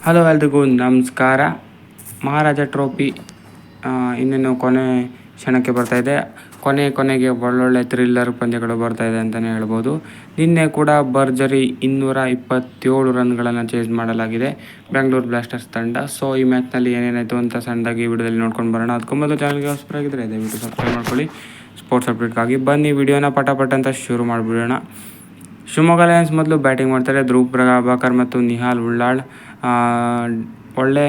Hello ಎಲ್ರಿಗೂ ನಮಸ್ಕಾರ. ಮಹಾರಾಜ trophy ಇನ್ನೇನು ಕೊನೆ ಕ್ಷಣಕ್ಕೆ ಬರ್ತಾಯಿದೆ. ಕೊನೆಗೆ ಒಳ್ಳೊಳ್ಳೆ ಥ್ರಿಲ್ಲರ್ ಪಂದ್ಯಗಳು ಬರ್ತಾಯಿದೆ ಅಂತಲೇ ಹೇಳ್ಬೋದು. ನಿನ್ನೆ ಕೂಡ ಭರ್ಜರಿ 227 ರನ್ಗಳನ್ನು ಚೇಸ್ ಮಾಡಲಾಗಿದೆ ಬೆಂಗಳೂರು ಬ್ಲಾಸ್ಟರ್ಸ್ ತಂಡ. ಸೊ ಈ ಮ್ಯಾಚ್ನಲ್ಲಿ ಏನೇನಾಯಿತು ಅಂತ ಸಣ್ಣದಾಗಿ ವಿಡಿಯೋದಲ್ಲಿ ನೋಡ್ಕೊಂಡು ಬರೋಣ. ಅದಕ್ಕೂ ಮೊದಲು ಚಾನಲ್ಗೆ ಹೊಸಬರಾಗಿದ್ದರೆ ದಯವಿಟ್ಟು ಸಬ್ಸ್ಕ್ರೈಬ್ ಮಾಡ್ಕೊಳ್ಳಿ ಸ್ಪೋರ್ಟ್ಸ್ ಅಪ್ಡೇಟ್ಗಾಗಿ. ಬನ್ನಿ ವಿಡಿಯೋನ ಪಟ ಅಂತ ಶುರು ಮಾಡಿಬಿಡೋಣ. ಶಿವಮೊಗ್ಗ ಲಯನ್ಸ್ ಮೊದಲು ಬ್ಯಾಟಿಂಗ್ ಮಾಡ್ತಾರೆ. ಧ್ರುವ್ ಪ್ರಭಾಕರ್ ಮತ್ತು ನಿಹಾಲ್ ಉಳ್ಳಾಳ್ ಒಳ್ಳೆ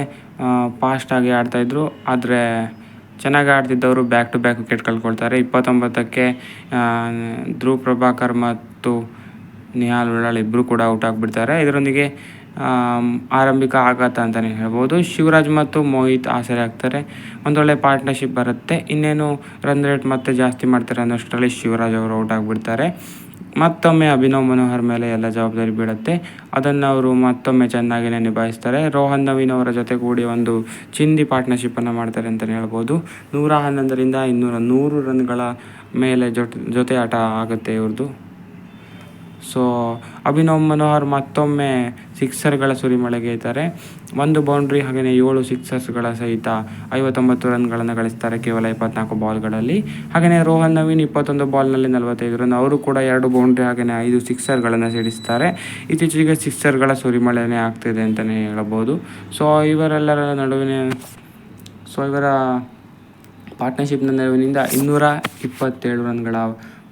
ಫಾಸ್ಟಾಗಿ ಆಡ್ತಾಯಿದ್ರು. ಆದರೆ ಚೆನ್ನಾಗಿ ಆಡ್ತಿದ್ದವರು ಬ್ಯಾಕ್ ಟು ಬ್ಯಾಕ್ ವಿಕೆಟ್ ಕಳ್ಕೊಳ್ತಾರೆ. 29ಕ್ಕೆ ಧ್ರುವ್ ಪ್ರಭಾಕರ್ ಮತ್ತು ನಿಹಾಲ್ ಉಳ್ಳಾಳ್ ಇಬ್ಬರು ಕೂಡ ಔಟ್ ಆಗಿಬಿಡ್ತಾರೆ. ಇದರೊಂದಿಗೆ ಆರಂಭಿಕ ಆಘಾತ ಅಂತಲೇ ಹೇಳ್ಬೋದು. ಶಿವರಾಜ್ ಮತ್ತು ಮೋಹಿತ್ ಆಸರೆ ಆಗ್ತಾರೆ. ಒಂದೊಳ್ಳೆ ಪಾರ್ಟ್ನರ್ಶಿಪ್ ಬರುತ್ತೆ. ಇನ್ನೇನು ರನ್ ರೇಟ್ ಮತ್ತೆ ಜಾಸ್ತಿ ಮಾಡ್ತಾರೆ ಅನ್ನೋಷ್ಟರಲ್ಲಿ ಶಿವರಾಜ್ ಅವರು ಔಟ್ ಆಗಿಬಿಡ್ತಾರೆ. ಮತ್ತೊಮ್ಮೆ ಅಭಿನವ್ ಮನೋಹರ್ ಮೇಲೆ ಎಲ್ಲ ಜವಾಬ್ದಾರಿ ಬೀಳುತ್ತೆ. ಅದನ್ನು ಅವರು ಮತ್ತೊಮ್ಮೆ ಚೆನ್ನಾಗಿಯೇ ನಿಭಾಯಿಸ್ತಾರೆ. ರೋಹನ್ ನವೀನ್ ಅವರ ಜೊತೆ ಕೂಡಿ ಒಂದು ಚಿಂದಿ ಪಾರ್ಟ್ನರ್ಶಿಪ್ಪನ್ನು ಮಾಡ್ತಾರೆ ಅಂತಲೇ ಹೇಳ್ಬೋದು. 111ರಿಂದ 200 ರನ್ಗಳ ಮೇಲೆ ಜೊತೆ ಆಟ ಆಗುತ್ತೆ ಇವ್ರದ್ದು. ಸೊ ಅಭಿನವ್ ಮನೋಹರ್ ಮತ್ತೊಮ್ಮೆ ಸಿಕ್ಸರ್ಗಳ ಸುರಿಮಳೆಗೈತಾರೆ. 1 ಬೌಂಡ್ರಿ ಹಾಗೆಯೇ 7 ಸಿಕ್ಸರ್ಸ್ಗಳ ಸಹಿತ 59 ರನ್ಗಳನ್ನು ಗಳಿಸ್ತಾರೆ ಕೇವಲ 24 ಬಾಲ್ಗಳಲ್ಲಿ. ಹಾಗೆಯೇ ರೋಹನ್ ನವೀನ್ 21 ಬಾಲ್ನಲ್ಲಿ 45 ರನ್. ಅವರು ಕೂಡ 2 ಬೌಂಡ್ರಿ ಹಾಗೆಯೇ 5 ಸಿಕ್ಸರ್ಗಳನ್ನು ಸಿಡಿಸ್ತಾರೆ. ಇತ್ತೀಚೆಗೆ ಸಿಕ್ಸರ್ಗಳ ಸುರಿಮಳೆನೇ ಆಗ್ತಿದೆ ಅಂತಲೇ ಹೇಳ್ಬೋದು. ಸೊ ಇವರ ಪಾರ್ಟ್ನರ್ಶಿಪ್ನ ನೆರವಿನಿಂದ 227 ರನ್ಗಳ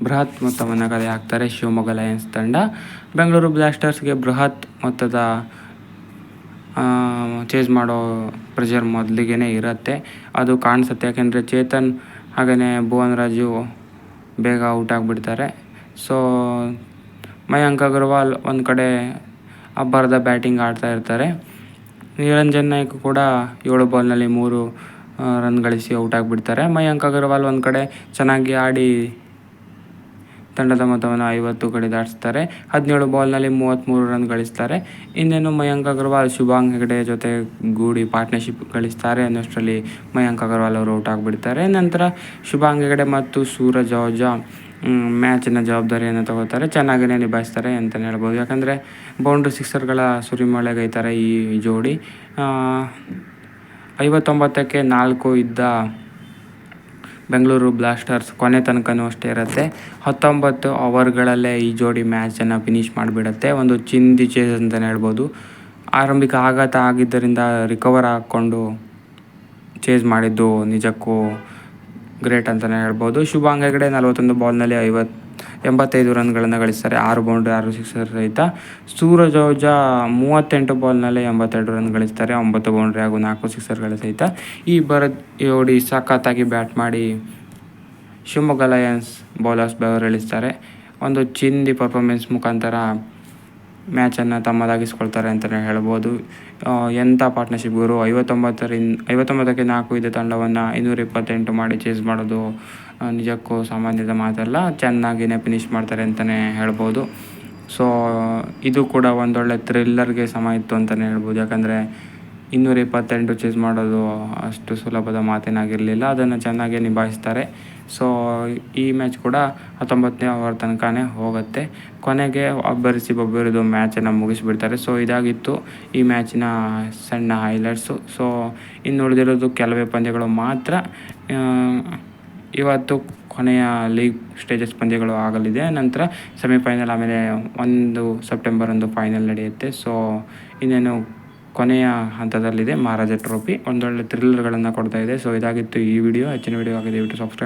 ಬೃಹತ್ ಮೊತ್ತವನ್ನು ಕಲೆ ಹಾಕ್ತಾರೆ ಶಿವಮೊಗ್ಗ ಲಯನ್ಸ್ ತಂಡ. ಬೆಂಗಳೂರು ಬ್ಲಾಸ್ಟರ್ಸ್ಗೆ ಬೃಹತ್ ಮೊತ್ತದ ಚೇಸ್ ಮಾಡೋ ಪ್ರೆಷರ್ ಮೊದಲಿಗೆ ಇರುತ್ತೆ. ಅದು ಕಾಣಿಸುತ್ತೆ. ಯಾಕೆಂದರೆ ಚೇತನ್ ಹಾಗೆಯೇ ಭುವನ್ ರಾಜು ಬೇಗ ಔಟ್ ಆಗಿಬಿಡ್ತಾರೆ. ಸೊ ಮಯಾಂಕ್ ಅಗರ್ವಾಲ್ ಒಂದು ಕಡೆ ಅಬ್ಬರದ ಬ್ಯಾಟಿಂಗ್ ಆಡ್ತಾ ಇರ್ತಾರೆ. ನಿರಂಜನ್ ನಾಯಕ್ ಕೂಡ 7 ಬಾಲ್ನಲ್ಲಿ 3 ರನ್ ಗಳಿಸಿ ಔಟ್ ಆಗಿಬಿಡ್ತಾರೆ. ಮಯಾಂಕ್ ಅಗರ್ವಾಲ್ ಒಂದು ಕಡೆ ಚೆನ್ನಾಗಿ ಆಡಿ ತಂಡದ ಮೊತ್ತವನ್ನು 50 ಕಡೆ ದಾಟಿಸ್ತಾರೆ. 17 ಬಾಲ್ನಲ್ಲಿ 33 ರನ್ ಗಳಿಸ್ತಾರೆ. ಇನ್ನೇನು ಮಯಾಂಕ್ ಅಗರ್ವಾಲ್ ಶುಭಾಂಗ್ ಹೆಗಡೆ ಜೊತೆ ಗೂಡಿ ಪಾರ್ಟ್ನರ್ಶಿಪ್ ಗಳಿಸ್ತಾರೆ ಅನ್ನೋಷ್ಟರಲ್ಲಿ ಮಯಾಂಕ್ ಅಗರ್ವಾಲ್ ಅವರು ಔಟ್ ಆಗಿಬಿಡ್ತಾರೆ. ನಂತರ ಶುಭಾಂಗ್ ಹೆಗಡೆ ಮತ್ತು ಸೂರಜ್ ಔಜಾ ಮ್ಯಾಚಿನ ಜವಾಬ್ದಾರಿಯನ್ನು ತಗೋತಾರೆ. ಚೆನ್ನಾಗಿಯೇ ನಿಭಾಯಿಸ್ತಾರೆ ಅಂತಲೇ ಹೇಳ್ಬೋದು. ಯಾಕಂದರೆ ಬೌಂಡ್ರಿ ಸಿಕ್ಸರ್ಗಳ ಸುರಿಮಳೆಗೈತಾರೆ ಈ ಜೋಡಿ. 59ಕ್ಕೆ 4 ಇದ್ದ ಬೆಂಗಳೂರು ಬ್ಲಾಸ್ಟರ್ಸ್ ಕೊನೆ ತನಕನೂ ಅಷ್ಟೇ ಇರುತ್ತೆ. 19 ಓವರ್ಗಳಲ್ಲೇ ಈ ಜೋಡಿ ಮ್ಯಾಚನ್ನು ಫಿನಿಷ್ ಮಾಡಿಬಿಡುತ್ತೆ. ಒಂದು ಚಿಂದಿ ಚೇಸ್ ಅಂತಲೇ ಹೇಳ್ಬೋದು. ಆರಂಭಿಕ ಆಘಾತ ಆಗಿದ್ದರಿಂದ ರಿಕವರ್ ಆಗಿಕೊಂಡು ಚೇಸ್ ಮಾಡಿದ್ದು ನಿಜಕ್ಕೂ ಗ್ರೇಟ್ ಅಂತಲೇ ಹೇಳ್ಬೋದು. ಶುಭಾಂಗ್ ಹೆಗಡೆ 41 ಬಾಲ್ನಲ್ಲಿ 85 ರನ್ಗಳನ್ನು ಗಳಿಸ್ತಾರೆ. 6 ಬೌಂಡ್ರಿ 6 ಸಿಕ್ಸರ್ ಸಹಿತ. ಸೂರಜ್ ಔಜಾ 38 ಬಾಲ್ನಲ್ಲಿ 82 ರನ್ ಗಳಿಸ್ತಾರೆ. 9 ಬೌಂಡ್ರಿ ಹಾಗೂ 4 ಸಿಕ್ಸರ್ಗಳ ಸಹಿತ. ಈ ಜೋಡಿ ಸಖತ್ತಾಗಿ ಬ್ಯಾಟ್ ಮಾಡಿ ಶಿವಮೊಗ್ಗ ಲಯನ್ಸ್ ಬೌಲರ್ಸ್ ಬೆವರಿಳಿಸ್ತಾರೆ. ಒಂದು ಚಿಂದಿ ಪರ್ಫಾರ್ಮೆನ್ಸ್ ಮುಖಾಂತರ ಮ್ಯಾಚನ್ನು ತಮ್ಮದಾಗಿಸ್ಕೊಳ್ತಾರೆ ಅಂತಲೇ ಹೇಳ್ಬೋದು. ಎಂಥ ಪಾರ್ಟ್ನರ್ಶಿಪ್ ಗುರು. 59ಕ್ಕೆ 4 ಇದ್ದ ತಂಡವನ್ನು 228 ಮಾಡಿ ಚೇಸ್ ಮಾಡೋದು ನಿಜಕ್ಕೂ ಸಾಮಾನ್ಯದ ಮಾತಲ್ಲ. ಚೆನ್ನಾಗಿಯೇ ಫಿನಿಷ್ ಮಾಡ್ತಾರೆ ಅಂತಲೇ ಹೇಳ್ಬೋದು. ಸೊ ಇದು ಕೂಡ ಒಂದೊಳ್ಳೆ ಥ್ರಿಲ್ಲರ್ಗೆ ಸಮ ಇತ್ತು ಅಂತಲೇ ಹೇಳ್ಬೋದು. ಯಾಕಂದರೆ 228 ಚೇಸ್ ಮಾಡೋದು ಅಷ್ಟು ಸುಲಭದ ಮಾತೇನಾಗಿರಲಿಲ್ಲ. ಅದನ್ನು ಚೆನ್ನಾಗೇ ನಿಭಾಯಿಸ್ತಾರೆ. ಸೊ ಈ ಮ್ಯಾಚ್ ಕೂಡ 19ನೇ ಓವರ್ ತನಕನೇ ಹೋಗುತ್ತೆ. ಕೊನೆಗೆ ಒಬ್ಬರಿಸಿ ಬೊಬ್ಬರಿದು ಮ್ಯಾಚನ್ನು ಮುಗಿಸಿಬಿಡ್ತಾರೆ. ಸೊ ಇದಾಗಿತ್ತು ಈ ಮ್ಯಾಚಿನ ಸಣ್ಣ ಹೈಲೈಟ್ಸು. ಸೊ ಇನ್ನು ಉಳಿದಿರೋದು ಕೆಲವೇ ಪಂದ್ಯಗಳು ಮಾತ್ರ. ಇವತ್ತು ಕೊನೆಯ ಲೀಗ್ ಸ್ಟೇಜಸ್ ಪಂದ್ಯಗಳು ಆಗಲಿದೆ. ನಂತರ ಸೆಮಿಫೈನಲ್, ಆಮೇಲೆ 1 ಸೆಪ್ಟೆಂಬರಂದು ಫೈನಲ್ ನಡೆಯುತ್ತೆ. ಸೊ ಇನ್ನೇನು ಕೊನೆಯ ಹಂತದಲ್ಲಿದೆ ಮಹಾರಾಜ ಟ್ರೋಫಿ. ಒಂದೊಳ್ಳೆ ಥ್ರಿಲ್ಲರ್ಗಳನ್ನು ಕೊಡ್ತಾ ಇದೆ. ಸೊ ಇದಾಗಿತ್ತು ಈ ವಿಡಿಯೋ. ಹೆಚ್ಚಿನ ವಿಡಿಯೋ ಆಗಿದೆ ದಯವಿಟ್ಟು ಸಬ್ಸ್ಕ್ರೈಬ್